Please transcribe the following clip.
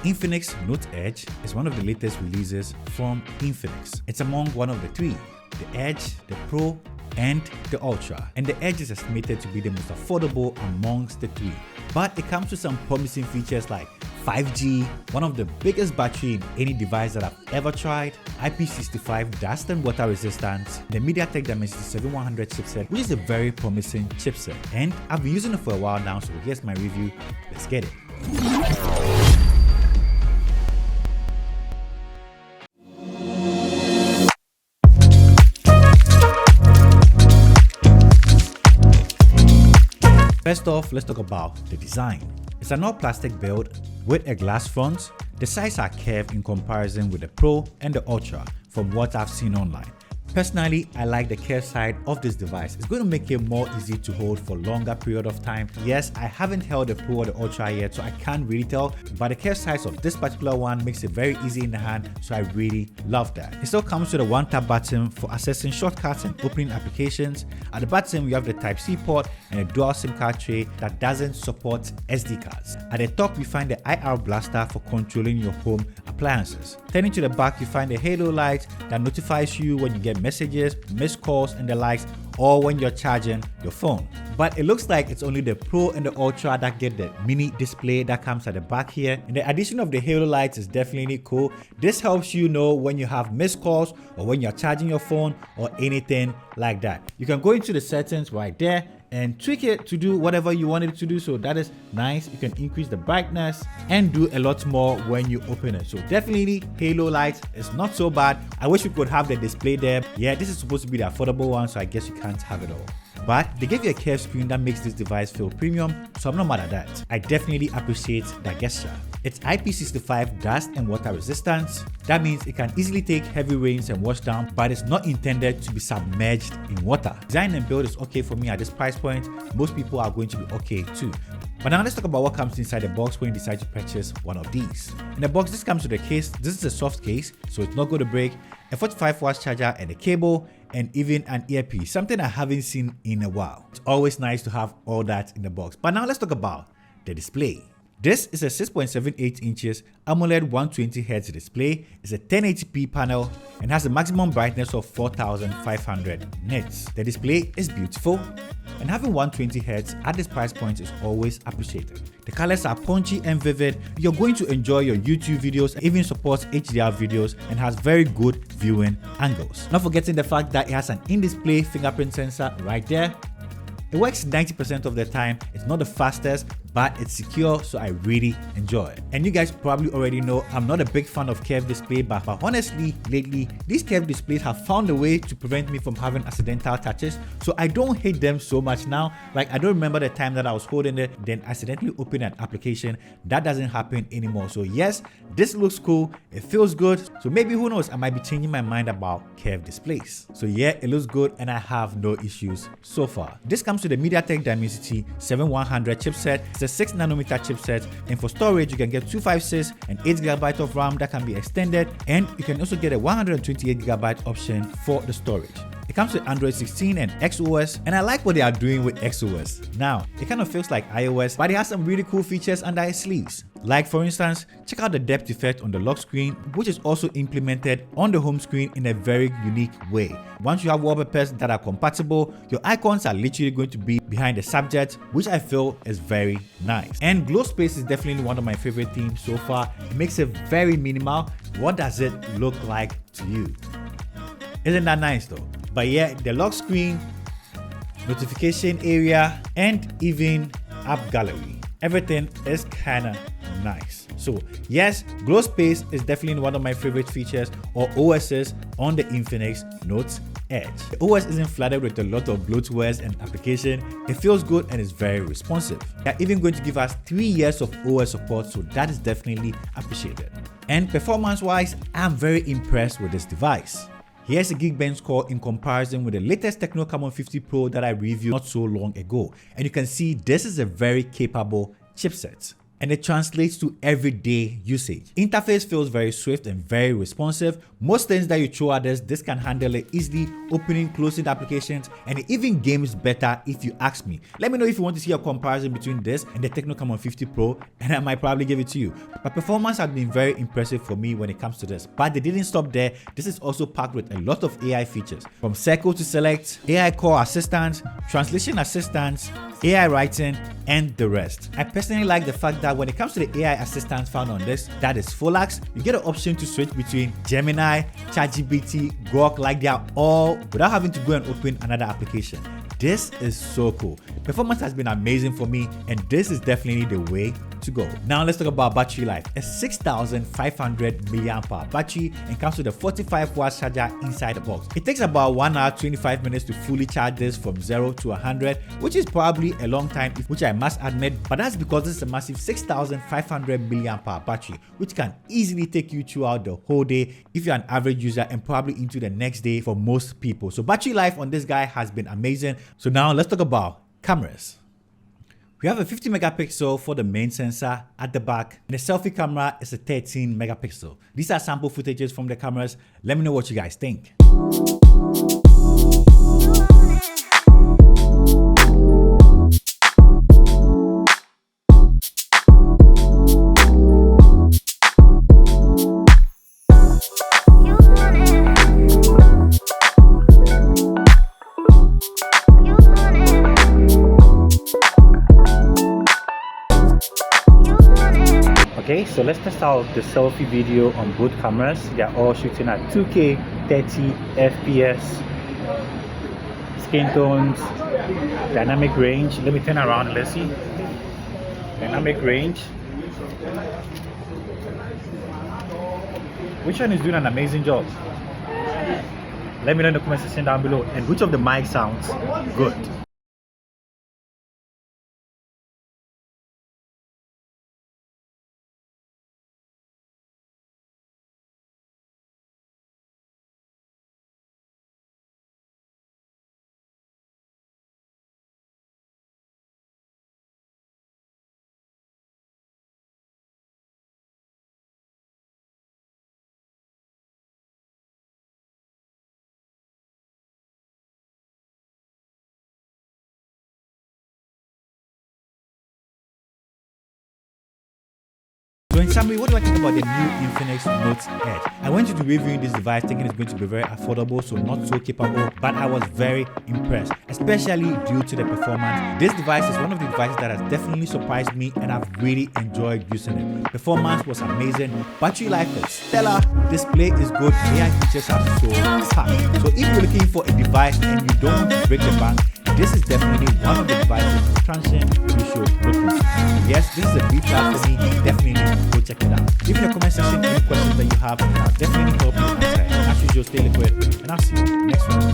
Infinix Note Edge is one of the latest releases from Infinix. It's among one of the three: the Edge, the Pro, and the Ultra. And the Edge is estimated to be the most affordable amongst the three. But it comes with some promising features like 5G, one of the biggest battery in any device that I've ever tried, IP65 dust and water resistance, the MediaTek Dimensity 7100 chipset, which is a very promising chipset. And I've been using it for a while now, so here's my review. Let's get it. First off, let's talk about the design. It's an all-plastic build with a glass front. The sides are curved in comparison with the Pro and the Ultra from what I've seen online. Personally, I like the curved side of this device. It's going to make it more easy to hold for longer period of time. Yes, I haven't held the Pro or the Ultra yet, so I can't really tell, but the curved size of this particular one makes it very easy in the hand, so I really love that. It still comes with a one-tap button for accessing shortcuts and opening applications. At the bottom, we have the Type-C port and a dual SIM card tray that doesn't support SD cards. At the top, we find the IR blaster for controlling your home appliances. Turning to the back, you find the halo light that notifies you when you get messages, missed calls, and the likes, or when you're charging your phone. But it looks like it's only the Pro and the Ultra that get the mini display that comes at the back here. And the addition of the halo lights is definitely cool. This helps you know when you have missed calls or when you're charging your phone or anything like that. You can go into the settings right there and tweak it to do whatever you want it to do, so that is nice. You can increase the brightness and do a lot more when you open it. So definitely halo lights is not so bad. I wish we could have the display there. Yeah, this is supposed to be the affordable one, so I guess you can't have it all. But they give you a curved screen that makes this device feel premium, so I'm not mad at that. I definitely appreciate that gesture. It's IP65 dust and water resistance. That means it can easily take heavy rains and wash down, but it's not intended to be submerged in water. Design and build is okay for me at this price point. Most people are going to be okay too. But now let's talk about what comes inside the box when you decide to purchase one of these. In the box, this comes with a case. This is a soft case, so it's not going to break. A 45-watt charger and a cable, and even an earpiece, something I haven't seen in a while. It's always nice to have all that in the box. But now let's talk about the display. This is a 6.78 inches AMOLED 120Hz display. It's a 1080p panel and has a maximum brightness of 4500 nits. The display is beautiful, and having 120Hz at this price point is always appreciated. The colors are punchy and vivid. You're going to enjoy your YouTube videos, even supports HDR videos and has very good viewing angles. Not forgetting the fact that it has an in-display fingerprint sensor right there. It works 90% of the time. It's not the fastest, but it's secure, so I really enjoy it. And you guys probably already know I'm not a big fan of curved display, but honestly, lately, these curved displays have found a way to prevent me from having accidental touches, so I don't hate them so much now. Like, I don't remember the time that I was holding it, then accidentally opened an application. That doesn't happen anymore. So yes, this looks cool, it feels good, so maybe, who knows, I might be changing my mind about curved displays. So yeah, it looks good and I have no issues so far. This comes with the MediaTek Dimensity 7100 chipset. It's a 6nm chipset, and for storage you can get 256 and 8GB of RAM that can be extended, and you can also get a 128GB option for the storage. It comes with Android 16 and XOS, and I like what they are doing with XOS. Now, it kind of feels like iOS, but it has some really cool features under its sleeves. Like, for instance, check out the depth effect on the lock screen, which is also implemented on the home screen in a very unique way. Once you have wallpapers that are compatible, your icons are literally going to be behind the subject, which I feel is very nice. And glow space is definitely one of my favorite themes so far. It makes it very minimal. What does it look like to you? Isn't that nice though? But yeah, the lock screen, notification area, and even app gallery, everything is kind of nice. So yes, glow space is definitely one of my favorite features or OSs on the Infinix Note Edge. The OS isn't flooded with a lot of bloatwares and application. It feels good and is very responsive. They're even going to give us 3 years of OS support, so that is definitely appreciated. And performance wise, I'm very impressed with this device. Here's a Geekbench score in comparison with the latest Tecno Camon 50 Pro that I reviewed not so long ago. And you can see this is a very capable chipset. and it translates to everyday usage. Interface feels very swift and very responsive. Most things that you throw at this can handle it easily, opening, closing applications, and it even games better if you ask me. Let me know if you want to see a comparison between this and the Tecno Camon 50 Pro, and I might probably give it to you. But performance has been very impressive for me when it comes to this. But they didn't stop there. This is also packed with a lot of AI features, from circle to select, AI call assistance, translation assistance, AI writing, and the rest. I personally like the fact that when it comes to the AI assistance found on this, that is Folax, you get an option to switch between Gemini, ChatGPT, Grok, like they are all without having to go and open another application. This is so cool. Performance has been amazing for me, and this is definitely the way to go. Now let's talk about battery life. A 6,500 mAh battery and comes with a 45-watt charger inside the box. It takes about 1 hour 25 minutes to fully charge this from 0 to 100, which is probably a long time, which I must admit, but that's because this is a massive 6,500 mAh battery, which can easily take you throughout the whole day if you're an average user, and probably into the next day for most people. So battery life on this guy has been amazing. So now let's talk about cameras. We have a 50 megapixel for the main sensor at the back, and the selfie camera is a 13 megapixel. These are sample footages from the cameras. Let me know what you guys think. Okay, so let's test out the selfie video on both cameras. They're all shooting at 2K 30 FPS, skin tones, dynamic range. Let me turn around and let's see. Dynamic range. Which one is doing an amazing job? Let me know in the comment section down below. And which of the mic sounds good? So in summary, what do I think about the new Infinix Note Edge? I went into reviewing this device thinking it's going to be very affordable, so not so capable, but I was very impressed, especially due to the performance. This device is one of the devices that has definitely surprised me, and I've really enjoyed using it. Performance was amazing, battery life is stellar, display is good, AI features are so packed. So if you're looking for a device and you don't want to break the bank, this is definitely one of the devices transition you should look into. Yes, this is a big part for me. Definitely go check it out. Leave in the comment section any questions that you have, and I'll definitely help you answer it. As usual, stay liquid, and I'll see you next one.